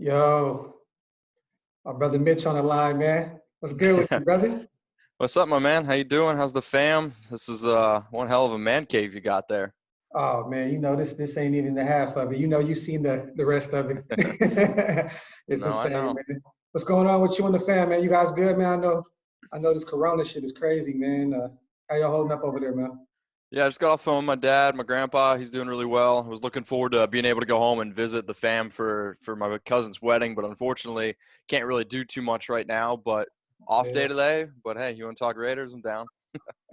Yo, my brother Mitch on the line, man. What's good with you, brother? What's up, my man? How you doing? How's the fam? This is one hell of a man cave you got there. Oh man, this ain't even the half of it. You seen the rest of it. It's No, I insane, know. man. What's going on with you and the fam, man? You guys good, man? I know this Corona shit is crazy, man. How y'all holding up over there, man? Yeah, I just got off the phone with my dad, my grandpa. He's doing really well. I was looking forward to being able to go home and visit the fam for my cousin's wedding, but unfortunately can't really do too much right now. But off Yeah. day today. But hey, you want to talk Raiders? I'm down.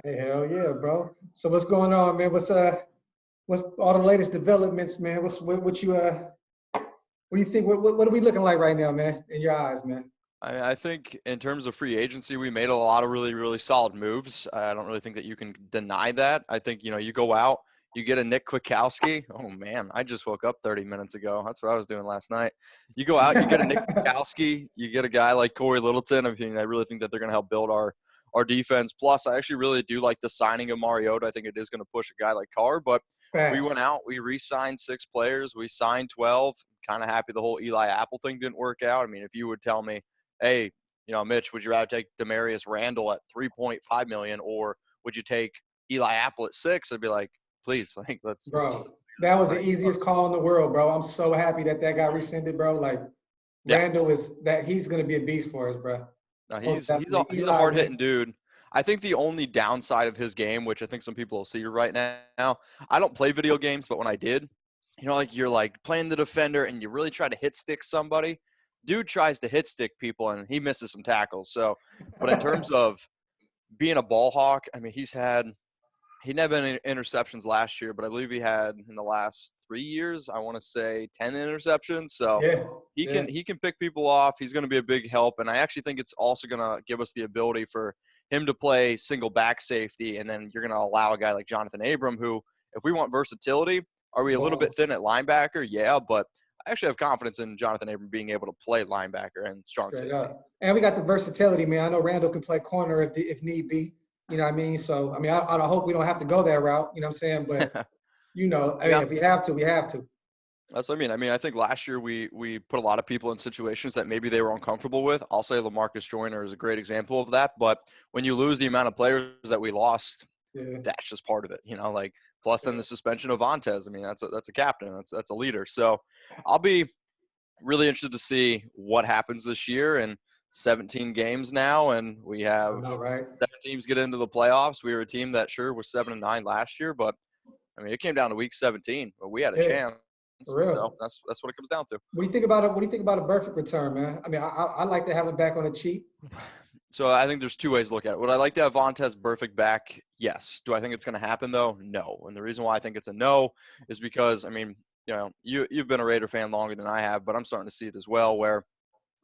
Hey, hell yeah, bro. So what's going on, man? What's all the latest developments, man? What do you think? What are we looking like right now, man? In your eyes, man? I think in terms of free agency, we made a lot of really, really solid moves. I don't really think that you can deny that. I think, you go out, you get a Nick Kwiatkowski. Oh, man, I just woke up 30 minutes ago. That's what I was doing last night. You go out, you get a Nick Kwiatkowski, you get a guy like Corey Littleton. I mean, I really think that they're going to help build our defense. Plus, I actually really do like the signing of Mariota. I think it is going to push a guy like Carr. But we Facts. went out, we re-signed 6 players. We signed 12. Kind of happy the whole Eli Apple thing didn't work out. I mean, if you would tell me, hey, Mitch, would you rather take Demarius Randall at 3.5 million, or would you take Eli Apple at 6? I'd be like, please, like let's Bro, that was the not easiest close. call in the world, bro. I'm so happy that got rescinded, bro. Like Yeah, Randall is that he's gonna be a beast for us, bro. no, Most he's a definitely. he's a Eli, hard man. hitting dude. I think the only downside of his game, which I think some people will see right now, I don't play video games, but when I did, like you're like playing the defender and you really try to hit stick somebody. Dude tries to hit stick people and he misses some tackles. So, but in terms of being a ball hawk, I mean, he never had any interceptions last year, but I believe he had in the last 3 years, I want to say 10 interceptions. So Yeah, he yeah. can pick people off. He's going to be a big help, and I actually think it's also going to give us the ability for him to play single back safety, and then you're going to allow a guy like Jonathan Abram, who, if we want versatility, are we a little bit Ball. thin at linebacker? Yeah, but I actually have confidence in Jonathan Abram being able to play linebacker and strong Straight safety. up. And we got the versatility, man. I know Randall can play corner if need be. You know what I mean? So I mean, I hope we don't have to go that route. You know what I'm saying? But I mean, Yeah, if we have to, we have to. that's what I mean. I think last year we put a lot of people in situations that maybe they were uncomfortable with. I'll say LaMarcus Joyner is a great example of that. But when you lose the amount of players that we lost, Yeah. that's just part of it. Like plus then the suspension of Vontez. I mean, that's a captain. That's a leader. So I'll be really interested to see what happens this year. And 17 games now, and we I have know, right? 7 teams get into the playoffs. We were a team that sure was 7-9 last year, but I mean it came down to week 17, but we had a Yeah, chance. for So real. that's what it comes down to. What do you think about it? What do you think about a perfect return, man? I mean, I like to have him back on the cheap. So I think there's 2 ways to look at it. Would I like to have Vontez Burfict back? Yes. Do I think it's going to happen though? No. And the reason why I think it's a no is because I mean, you've been a Raider fan longer than I have, but I'm starting to see it as well. Where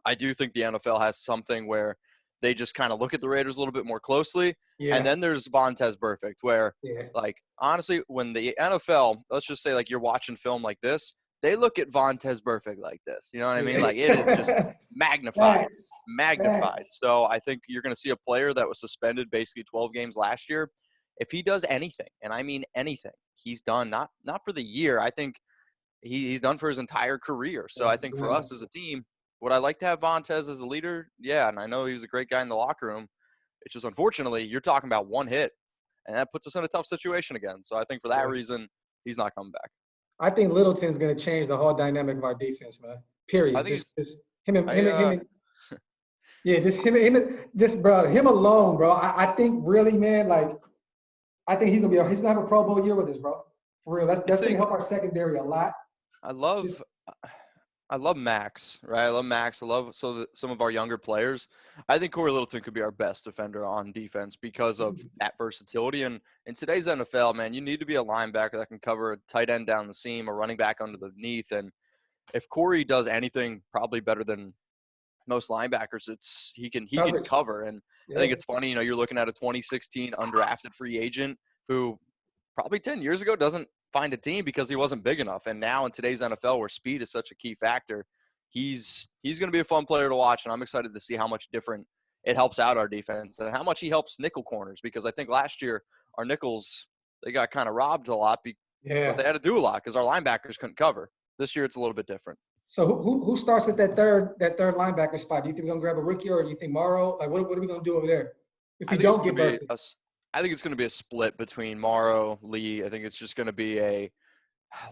I do think the NFL has something where they just kind of look at the Raiders a little bit more closely, and Yeah, then there's Vontez Burfict, where yeah. like honestly, when the NFL, let's just say like you're watching film like this, they look at Vontez Burfict like this. You know what I mean? Like it is just Yeah. magnified, Facts. magnified. Facts. So I think you're going to see a player that was suspended basically 12 games last year. If he does anything, and I mean anything, he's done not for the year. I think he's done for his entire career. So I That's think for good. us as a team, would I like to have Vontez as a leader? Yeah, and I know he was a great guy in the locker room. It's just unfortunately you're talking about one hit, and that puts us in a tough situation again. So I think for that Yeah. reason, he's not coming back. I think Littleton's going to change the whole dynamic of our defense, man. I Period. think he's Just him and I him and him and yeah, just just bro, him alone, bro. I think really, man, like I think he's gonna have a Pro Bowl year with us, bro. For real. I That's gonna think help our secondary a lot. I Just love I love Max, right? I love Max. I love some of our younger players. I think Corey Littleton could be our best defender on defense because of that versatility. And in today's NFL, man, you need to be a linebacker that can cover a tight end down the seam, a running back underneath. And if Corey does anything probably better than most linebackers, it's he can coverage. cover. And I Yeah. think it's funny, you're looking at a 2016 undrafted free agent who probably 10 years ago doesn't find a team because he wasn't big enough. And now in today's NFL where speed is such a key factor, he's going to be a fun player to watch. And I'm excited to see how much different it helps out our defense and how much he helps nickel corners, because I think last year our nickels, they got kind of robbed a lot, but they Yeah. had to do a lot because our linebackers couldn't cover. This year it's a little bit different. So who starts at that third linebacker spot? Do you think we're gonna grab a rookie, or do you think Morrow? Like, what are we gonna do over there if we I think it's don't going to get be Burfict? I think it's going to be a split between Morrow, Lee. I think it's just going to be a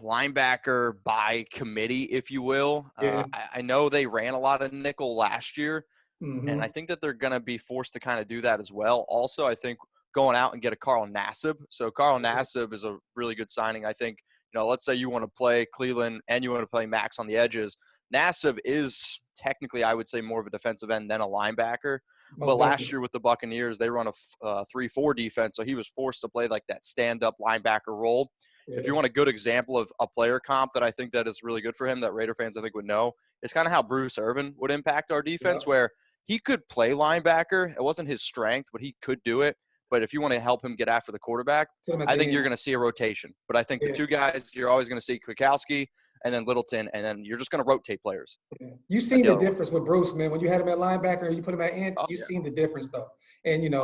linebacker by committee, if you will. Yeah. I know they ran a lot of nickel last year, and I Mm-hmm. think that they're going to be forced to kind of do that as well. Also, I think going out and get a Carl Nassib. So Carl Nassib is a really good signing. I think, let's say you want to play Cleveland and you want to play Max on the edges. Nassib is technically, I would say, more of a defensive end than a linebacker. But Most last definitely. year with the Buccaneers, they run a 3-4 defense, so he was forced to play like that stand-up linebacker role. If Yeah. you want a good example of a player comp that I think that is really good for him that Raider fans I think would know, it's kind of how Bruce Irvin would impact our Yeah. defense, where he could play linebacker. It wasn't his strength, but he could do it. But if you want to help him get after the quarterback, Put him at I the think end. you're going to see a rotation. But I think the Yeah. two guys you're always going to see, Kwiatkowski and then Littleton, and then you're just going to rotate players Yeah. You at seen the the other one. difference with Bruce, man. When you had him at linebacker and you put him at end, Oh, you yeah. seen the difference though. And Oh,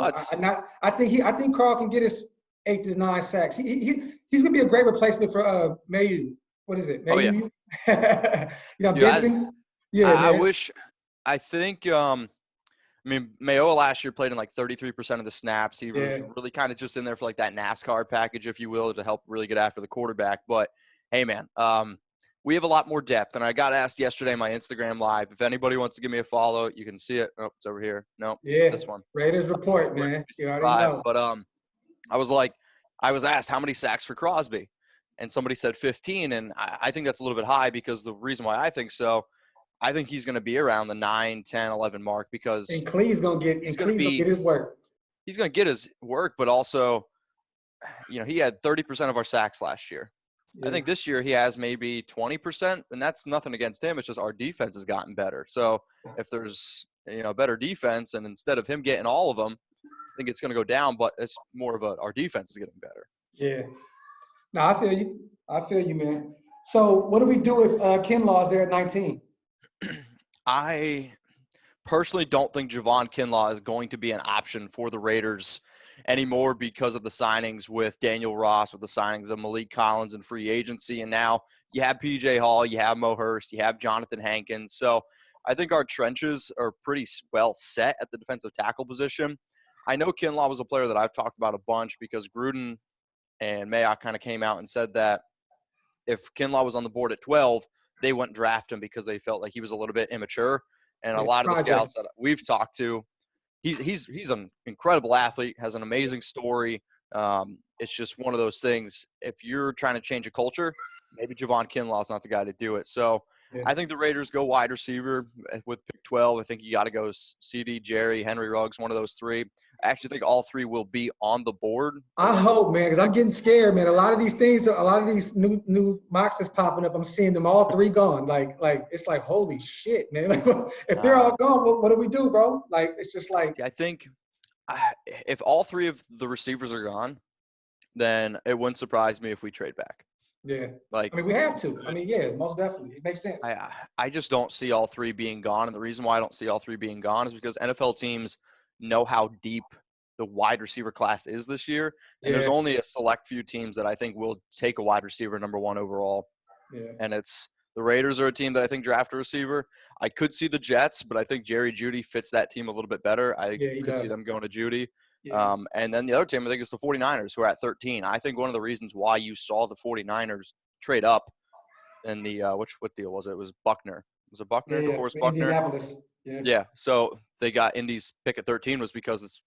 I think Carl can get his 8 to 9 sacks. He's gonna be a great replacement for Mayu. What is it? oh yeah. Mayu? Dude, Benson. Yeah, I man. wish – I think I mean, Mayoa last year played in like 33% of the snaps. He was Yeah. really kind of just in there for like that NASCAR package, if you will, to help really get after the quarterback. But hey, man, we have a lot more depth. And I got asked yesterday on my Instagram Live, if anybody wants to give me a follow, you can see it. Oh, it's over here. No, Yeah. this one. Raiders report, Let man. me You already subscribe. know. But I was asked how many sacks for Crosby, and somebody said 15, and I think that's a little bit high because the reason why I think so, I think he's going to be around the 9, 10, 11 mark because And Cleve's gonna get he's going to his work. he's going to get his work, but also, he had 30% of our sacks last year. I Yeah. think this year he has maybe 20%, and that's nothing against him. It's just our defense has gotten better. So if there's, better defense, and instead of him getting all of them, I think it's going to go down, but it's more of our defense is getting better. Yeah. No, I feel you. I feel you, man. So what do we do if Kinlaw's there at 19? I personally don't think Javon Kinlaw is going to be an option for the Raiders anymore because of the signings with Daniel Ross, with the signings of Malik Collins and free agency. And now you have PJ Hall, you have Mo Hurst, you have Jonathan Hankins. So I think our trenches are pretty well set at the defensive tackle position. I know Kinlaw was a player that I've talked about a bunch because Gruden and Mayock kind of came out and said that if Kinlaw was on the board at 12, they wouldn't draft him because they felt like he was a little bit immature. And a Yeah, lot of the project. scouts that we've talked to, he's an incredible athlete, has an amazing story. It's just one of those things. If you're trying to change a culture, maybe Javon Kinlaw is not the guy to do it. So Yeah. I think the Raiders go wide receiver with pick 12. I think you got to go CD, Jerry, Henry Ruggs, one of those three. I actually think all three will be on the board. I hope, man, because I'm getting scared, man. A lot of these new mocks that's popping up, I'm seeing them all three gone. Like it's like, holy shit, man. Like, if they're all gone, what do we do, bro? Like, it's just like, I think if all three of the receivers are gone, then it wouldn't surprise me if we trade back. yeah. Like, I mean, we have to. I mean, yeah, most definitely. It makes sense. I just don't see all three being gone. And the reason why I don't see all three being gone is because NFL teams know how deep the wide receiver class is this year. And there's Yeah. only a select few teams that I think will take a wide receiver number one overall. Yeah. And it's the Raiders are a team that I think draft a receiver. I could see the Jets, but I think Jerry Jeudy fits that team a little bit better. I Yeah, he could see does. them going to Jeudy. Yeah. And then the other team, I think, is the 49ers, who are at 13. I think one of the reasons why you saw the 49ers trade up in the what deal was it? It was Buckner. Was it Buckner? Yeah. DeForest Buckner? Indianapolis. Yeah. Yeah. So they got Indy's pick at 13 was because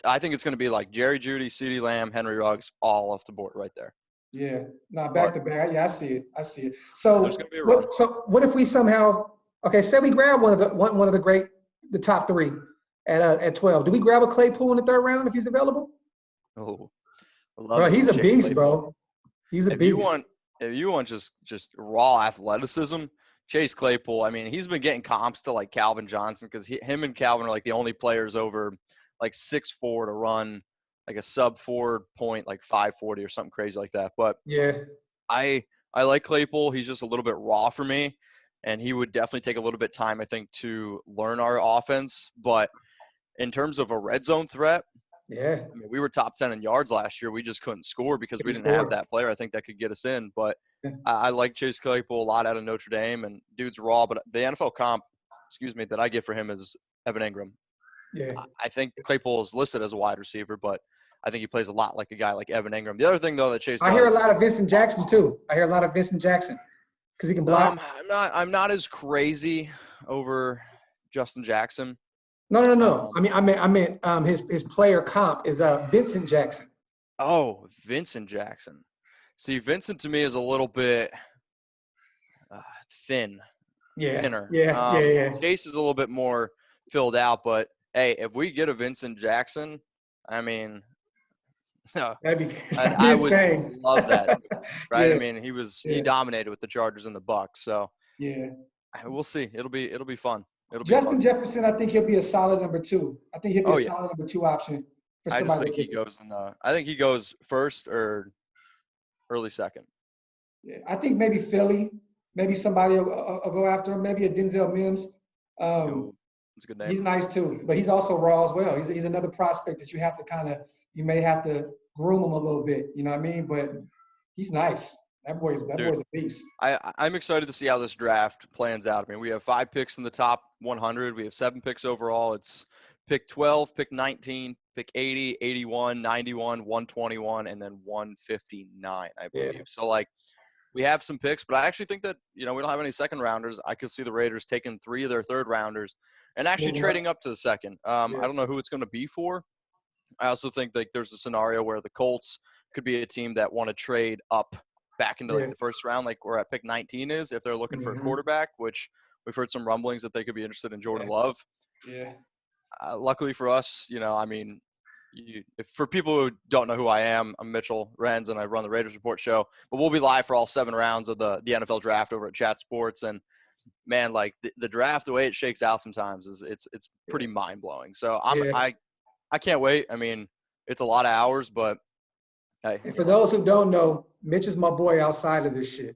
I think it's going to be like Jerry Jeudy, CeeDee Lamb, Henry Ruggs, all off the board right there. Yeah. No, back But to back. Yeah, I see it. So there's going to be a run. what if we somehow, okay, say we grab one of the top three at 12. Do we grab a Claypool in the third round if he's available? Oh, I love Bro, me he's a some Chase beast, Claypool. bro. He's a If beast. you want just raw athleticism, Chase Claypool. I mean, he's been getting comps to like Calvin Johnson because him and Calvin are like the only players over like 6'4" to run like a sub 4 point like 540 or something crazy like that. But Yeah. I like Claypool. He's just a little bit raw for me, and he would definitely take a little bit time, I think, to learn our offense. But in terms of a red zone threat, Yeah. I mean, we were top 10 in yards last year. We just couldn't score because we Couldn't didn't have score. that player I think that could get us in. But Yeah. I like Chase Claypool a lot out of Notre Dame, and dude's raw. But the NFL comp, that I get for him is Evan Ingram. Yeah. I think Claypool is listed as a wide receiver, but I think he plays a lot like a guy like Evan Ingram. The other thing, though, that Chase does. I hear a lot of Vincent Jackson too. I hear a lot of Vincent Jackson because he can block. I'm not as crazy over Justin Jackson. No. I meant his player comp is Vincent Jackson. Oh, Vincent Jackson. See, Vincent to me is a little bit thinner. Yeah. Chase is a little bit more filled out, but hey, if we get a Vincent Jackson, I mean, That'd be I would insane. love that, right? Yeah. I mean, he dominated with the Chargers and the Bucks, so Yeah. we'll see. It'll be fun. Justin Jefferson, I think he'll be a solid number 2. I think he'll be a solid number 2 option for I just somebody think he goes I think he goes first or early second. Yeah, I think maybe Philly, maybe somebody will go after him. Maybe a Denzel Mims. That's a good name. He's nice too, but he's also raw as well. He's another prospect that you may have to groom him a little bit. You know what I mean? But he's nice. That boy's a beast. I'm excited to see how this draft plans out. I mean, we have 5 picks in the top 100. We have 7 picks overall. It's pick 12, pick 19, pick 80, 81, 91, 121, and then 159, I believe. Yeah. So, we have some picks, but I actually think that, we don't have any second rounders. I could see the Raiders taking 3 of their third rounders and actually trading up to the second. I don't know who it's going to be for. I also think there's a scenario where the Colts could be a team that want to trade up back into the first round, like where at pick 19 is, if they're looking for a quarterback, which we've heard some rumblings that they could be interested in Jordan Love. Yeah. Luckily for us, for people who don't know who I am, I'm Mitchell Renz, and I run the Raiders Report show. But we'll be live for all 7 rounds of the NFL draft over at Chat Sports. And man, the draft, the way it shakes out sometimes is it's pretty mind blowing. So I can't wait. I mean, it's a lot of hours, but hey. And for those who don't know, Mitch is my boy outside of this shit.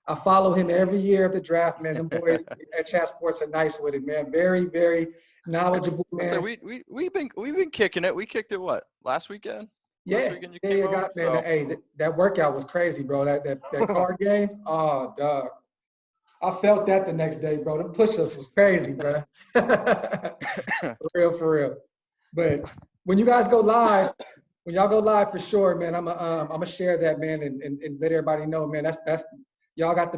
I follow him every year at the draft, man. Them boys at Chat Sports are nice with it, man. Very, very knowledgeable, man. So we've been kicking it. We kicked it last weekend? Yeah. Last weekend you came over, man. Hey, that workout was crazy, bro. That card game. Oh, dog. I felt that the next day, bro. Them push-ups was crazy, bro. For real. But when you guys go live, when y'all go live for sure, man, I'm gonna share that, man, and let everybody know, man. That's y'all got the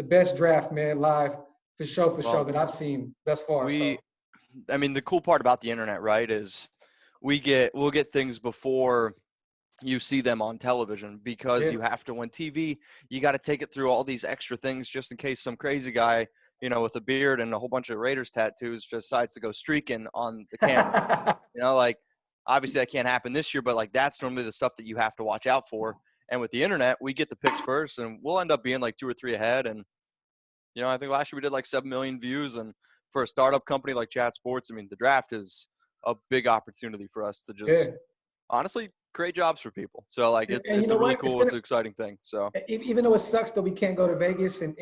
best draft, man, live for sure that I've seen thus far. I mean, the cool part about the internet, right, is we'll get things before you see them on television because you have to, when TV, you got to take it through all these extra things just in case some crazy guy, with a beard and a whole bunch of Raiders tattoos decides to go streaking on the camera. Obviously that can't happen this year, but that's normally the stuff that you have to watch out for. And with the internet, we get the picks first, and we'll end up being 2 or 3 ahead. And I think last year we did 7 million views, and for a startup company like Chat Sports, I mean, the draft is a big opportunity for us to just honestly create jobs for people. So it's a really cool, it's an exciting thing. So even though it sucks that we can't go to Vegas and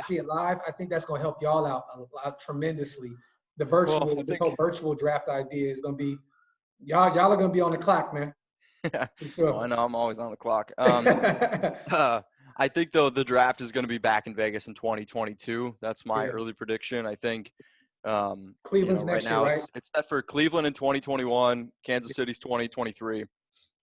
see it live, I think that's going to help y'all out tremendously. The this whole virtual draft idea is going to be. Y'all are gonna be on the clock, man. Sure. I know I'm always on the clock. I think though the draft is gonna be back in Vegas in 2022. That's my early prediction. I think Cleveland's next year, right? It's set for Cleveland in 2021, Kansas City's 2023.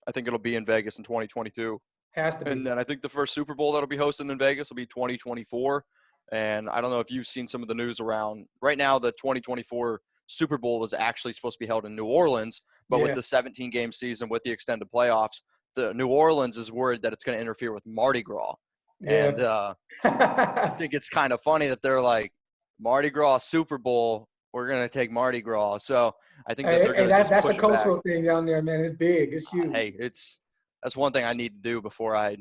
I think it'll be in Vegas in 2022. Has to be. And then I think the first Super Bowl that'll be hosted in Vegas will be 2024. And I don't know if you've seen some of the news around right now. The 2024 Super Bowl is actually supposed to be held in New Orleans, but with the 17-game season, with the extended playoffs, the New Orleans is worried that it's going to interfere with Mardi Gras. Yeah. And I think it's kind of funny that they're like, Mardi Gras Super Bowl, we're going to take Mardi Gras. So I think that they're going to that's a cultural thing down there, man. It's big. It's huge. Hey, that's one thing I need to do before I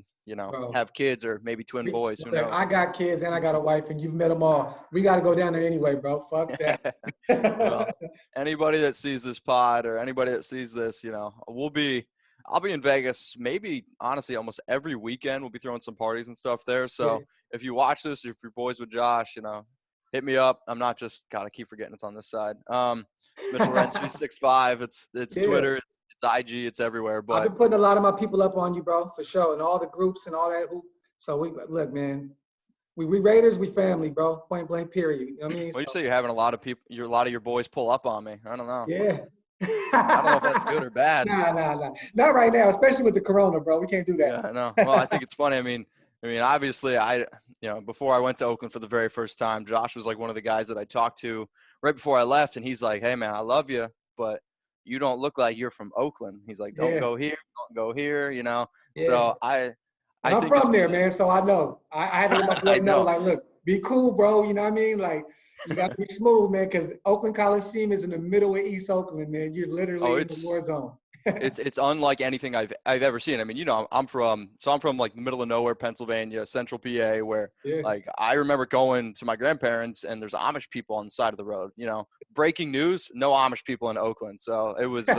have kids or maybe twin boys. Who knows? I got kids and I got a wife, and you've met them all. We got to go down there anyway, bro. Fuck that. Well, anybody that sees this pod or anybody that sees this, I'll be in Vegas maybe, honestly, almost every weekend. We'll be throwing some parties and stuff there. So if you watch this, if you're boys with Josh, hit me up. I'm not just, God, I keep forgetting it's on this side. Mitchell Renz 365. It's Twitter, it's it's IG, it's everywhere. I've But been putting a lot of my people up on you, bro, for sure, and all the groups and all that. So we look, man. We Raiders, we family, bro. Point blank, period. You know what I mean? when you So, say you're having a lot of people, a lot of your boys pull up on me. I don't know. yeah. I don't know if that's good or bad. Nah. Not right now, especially with the corona, bro. We can't do Yeah, I know. Well, I think it's funny. I mean, obviously, before I went to Oakland for the very first time, Josh was like one of the guys that I talked to right before I left, and he's like, "Hey, man, I love you, but you don't look like you're from Oakland." He's like, "Don't Yeah, go here, don't go here," you know. yeah. So And I I'm think it's from there, funny. man, so I know. I had to let my boy I know, know. like, look, be cool, bro. You know what I mean? Like, you got to be smooth, man, because Oakland Coliseum is in the middle of East Oakland, man. You're Oh, literally in the war zone. it's unlike anything I've ever seen. I mean, I'm from like the middle of nowhere, Pennsylvania, central PA, where Yeah. like I remember going to my grandparents and there's Amish people on the side of the road. Breaking news, no Amish people in Oakland, so it was it's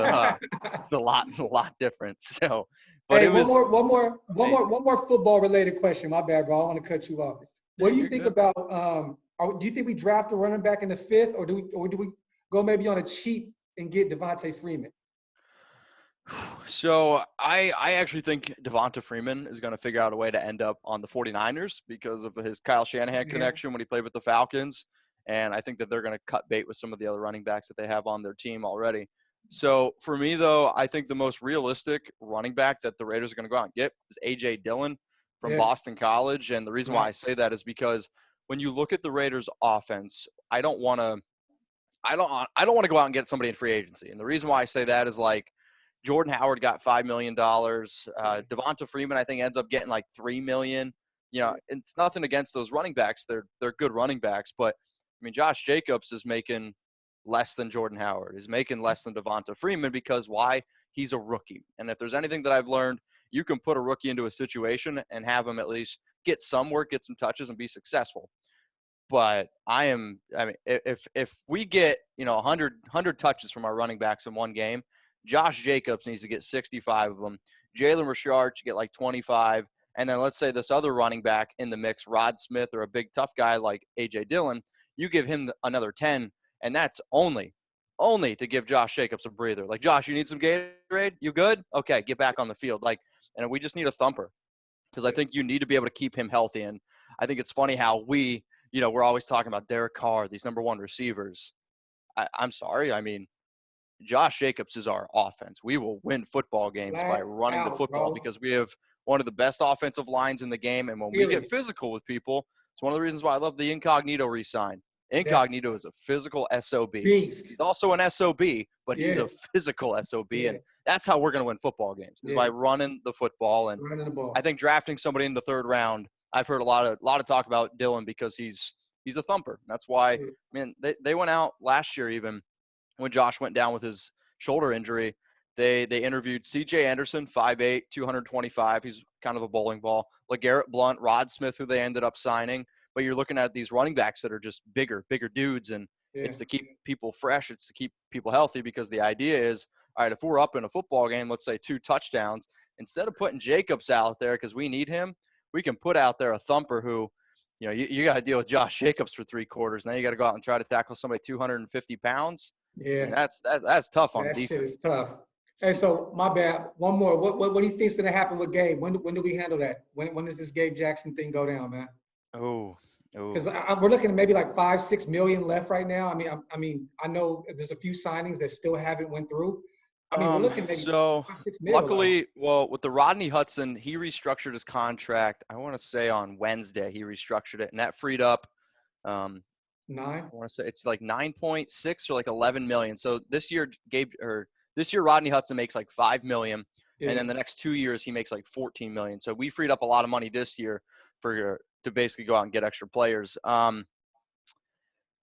a lot different. So, but Hey, it was amazing. one more football related question. My bad, bro. I want to cut you off. What Dude, do you you're think good. about do you think we draft a running back in the fifth, or do we go maybe on a cheap and get Devontae Freeman? So I actually think Devonta Freeman is going to figure out a way to end up on the 49ers because of his Kyle Shanahan Yeah, connection when he played with the Falcons. And I think that they're going to cut bait with some of the other running backs that they have on their team already. So for me, though, I think the most realistic running back that the Raiders are going to go out and get is A.J. Dillon from yeah, Boston College. And the reason why right. I say that is because when you look at the Raiders offense, I don't want to go out and get somebody in free agency. And the reason why I say that is like Jordan Howard got $5 million. Devonta Freeman, I think, ends up getting like $3 million. It's nothing against those running backs. They're good running backs, but I mean, Josh Jacobs is making less than Jordan Howard. Is making less than Devonta Freeman because why? He's a rookie. And if there's anything that I've learned, you can put a rookie into a situation and have him at least get some work, get some touches, and be successful. But I mean, if we get 100 touches from our running backs in one game, Josh Jacobs needs to get 65 of them. Jalen Richard should get like 25. And then let's say this other running back in the mix, Rod Smith, or a big tough guy like A.J. Dillon, you give him another 10, and that's only to give Josh Jacobs a breather. Like, Josh, you need some Gatorade? You good? Okay, get back on the field. Like, and we just need a thumper because I think you need to be able to keep him healthy. And I think it's funny how we're always talking about Derek Carr, these number one receivers. I'm sorry. I mean, Josh Jacobs is our offense. We will win football games by Flat running the out, football bro. because we have one of the best offensive lines in the game. And when we get Period. physical with people, it's one of the reasons why I love the Incognito re-sign. Definitely. Incognito is a physical SOB. He's Beast. also an SOB, but he's Yeah, a physical SOB. yeah, And that's how we're going to win football games is by yeah. running the football. And Running the I ball. think drafting somebody in the third round, I've heard a lot of talk about Dylan because he's a thumper. That's why, Yeah, man, they went out last year even when Josh went down with his shoulder injury. They interviewed C.J. Anderson, 5'8", 225. He's kind of a bowling ball. LeGarrette Blount, Rod Smith, who they ended up signing. But you're looking at these running backs that are just bigger dudes, and yeah, it's to keep people fresh. It's to keep people healthy because the idea is, all right, if we're up in a football game, let's say 2 touchdowns, instead of putting Jacobs out there because we need him, we can put out there a thumper who, you got to deal with Josh Jacobs for 3 quarters. Now you got to go out and try to tackle somebody 250 pounds. I yeah. mean, that's tough on That shit defense. is tough. Hey, so my bad. One more. What do you think's gonna happen with Gabe? When do we handle that? When does this Gabe Jackson thing go down, man? Oh, Because oh. we're looking at maybe like 5-6 million left right now. I know there's a few signings that still haven't went through. I mean, we're looking maybe So 5-6 mil. Like luckily, well, with the Rodney Hudson, he restructured his contract. I want to say on Wednesday he restructured it, and that freed up. Um, I 9. want to say it's like 9.6 or like 11 million. So this year Rodney Hudson makes like 5 million, and Yeah, then the next 2 years he makes like 14 million. So we freed up a lot of money this year to basically go out and get extra players.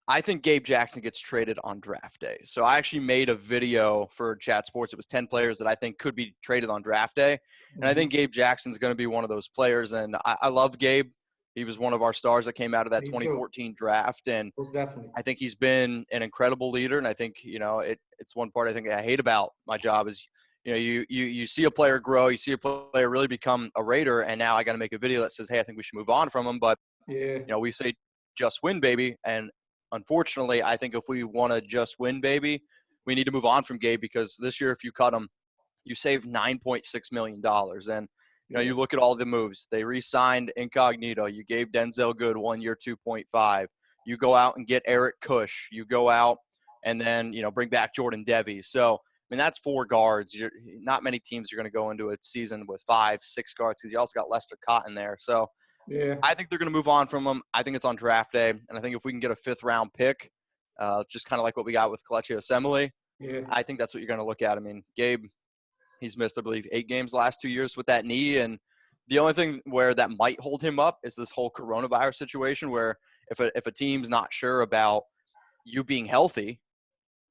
I think Gabe Jackson gets traded on draft day. So I actually made a video for Chat Sports. It was 10 players that I think could be traded on draft day. And I hmm, think Gabe Jackson's going to be one of those players. And I love Gabe. He was one of our stars that came out of that me too. 2014 draft. And Most definitely. I think he's been an incredible leader. And I think, it's one part I think I hate about my job is, you see a player grow, you see a player really become a Raider. And now I got to make a video that says, hey, I think we should move on from him. But, Yeah, we say just win, baby. And unfortunately, I think if we want to just win, baby, we need to move on from Gabe because this year, if you cut him, you save $9.6 million. And, you look at all the moves. They re-signed Incognito. You gave Denzel Good 1 year, 2.5. You go out and get Eric Kush. You go out and then, bring back Jordan Devy. So, that's 4 guards. Not many teams are going to go into a season with 5, 6 guards because you also got Lester Cotton there. So, yeah, I think they're going to move on from him. I think it's on draft day. And I think if we can get a 5th-round pick, just kind of like what we got with Kelechi Osemele, yeah. I think that's what you're going to look at. Gabe, he's missed, I believe, 8 games the last 2 years with that knee. And the only thing where that might hold him up is this whole coronavirus situation where if a team's not sure about you being healthy,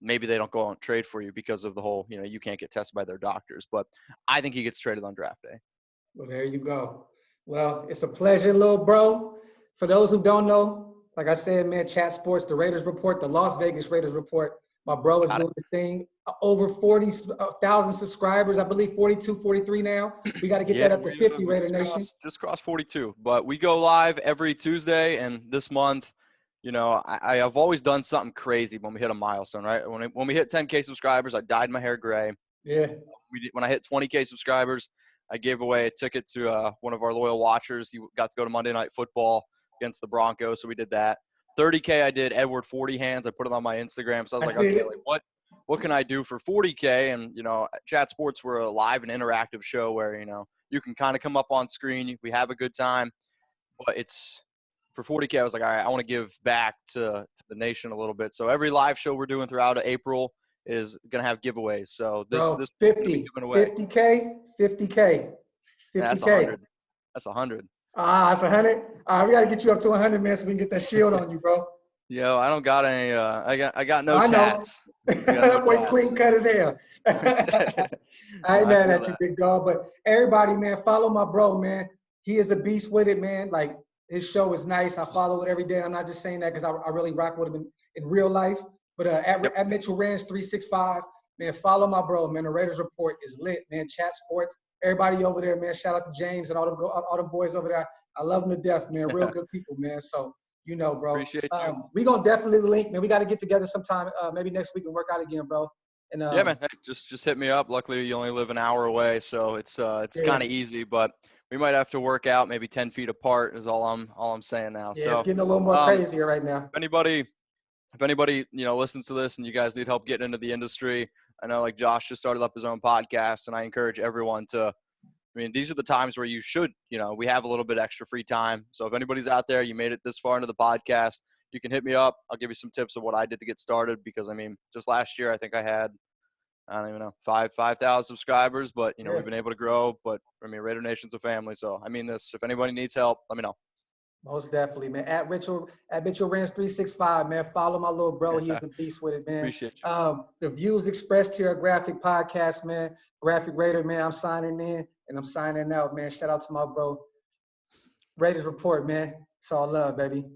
maybe they don't go out and trade for you because of the whole, you can't get tested by their doctors. But I think he gets traded on draft day. Well, there you go. Well, it's a pleasure, little bro. For those who don't know, like I said, man, Chat Sports, the Raiders Report, the Las Vegas Raiders Report. My bro is doing this thing. Over 40,000 subscribers. I believe 42, 43 now. We got to get that up to 50, Raider Nation. Just crossed 42. But we go live every Tuesday, and this month, I have always done something crazy when we hit a milestone, right? When we hit 10K subscribers, I dyed my hair gray. Yeah. When I hit 20K subscribers, I gave away a ticket to one of our loyal watchers. He got to go to Monday Night Football against the Broncos, so we did that. 30K, I did Edward 40 hands. I put it on my Instagram. So I was like, okay, what can I do for 40K? And, Chat Sports, we're a live and interactive show where, you can kind of come up on screen. We have a good time. But it's for 40K, I was like, all right, I want to give back to the nation a little bit. So every live show we're doing throughout April is going to have giveaways. So this 50, 50K, 50K, 50K. That's 100. That's 100. It's 100. All right, we got to get you up to 100, man, so we can get that shield on you, bro. Yo, I don't got any. I got no tats. That boy clean cut his hair. I ain't mad at you, big dog. But everybody, man, follow my bro, man. He is a beast with it, man. Like, his show is nice. I follow it every day. I'm not just saying that because I really rock with him in real life. But at Mitchell Renz 365, man, follow my bro, man. The Raiders Report is lit, man. Chat Sports. Everybody over there, man. Shout out to James and all the boys over there. I love them to death, man. Real good people, man. So, bro. Appreciate you. We gonna definitely link, man. We got to get together sometime, maybe next week and work out again, bro. And yeah, man. Hey, just hit me up. Luckily, you only live an hour away, so it's kind of easy. But we might have to work out maybe 10 feet apart. Is all I'm saying now. Yeah, so it's getting a little more crazier right now. If anybody listens to this and you guys need help getting into the industry, I know like Josh just started up his own podcast, and I encourage everyone to. These are the times where you should, we have a little bit extra free time. So if anybody's out there, you made it this far into the podcast, you can hit me up. I'll give you some tips of what I did to get started because, just last year, I think I had, I don't even know, 5,000 subscribers, but, we've been able to grow. But, Raider Nation's a family. So, if anybody needs help, let me know. Most definitely, man. At Mitchell Renz 365, man. Follow my little bro. He is the beast with it, man. Appreciate you. The views expressed here at Graphk Podcast, man. Graphk Raider, man. I'm signing in and I'm signing out, man. Shout out to my bro. Raiders Report, man. It's all love, baby.